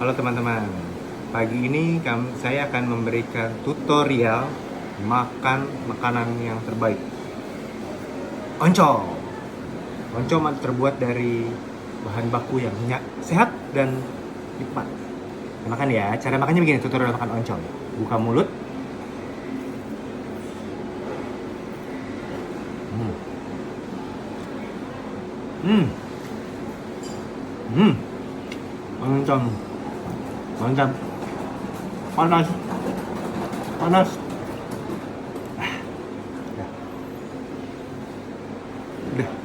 Halo teman-teman, pagi ini saya akan memberikan tutorial makan makanan yang terbaik. Oncom. Oncom terbuat dari bahan baku yang sehat dan cepat. Makan ya, cara makannya begini, tutorial makan oncom. Buka mulut. Hmm. Hmm. Hmm. Oncom. Mantap. Panas. Panas. Udah. Udah.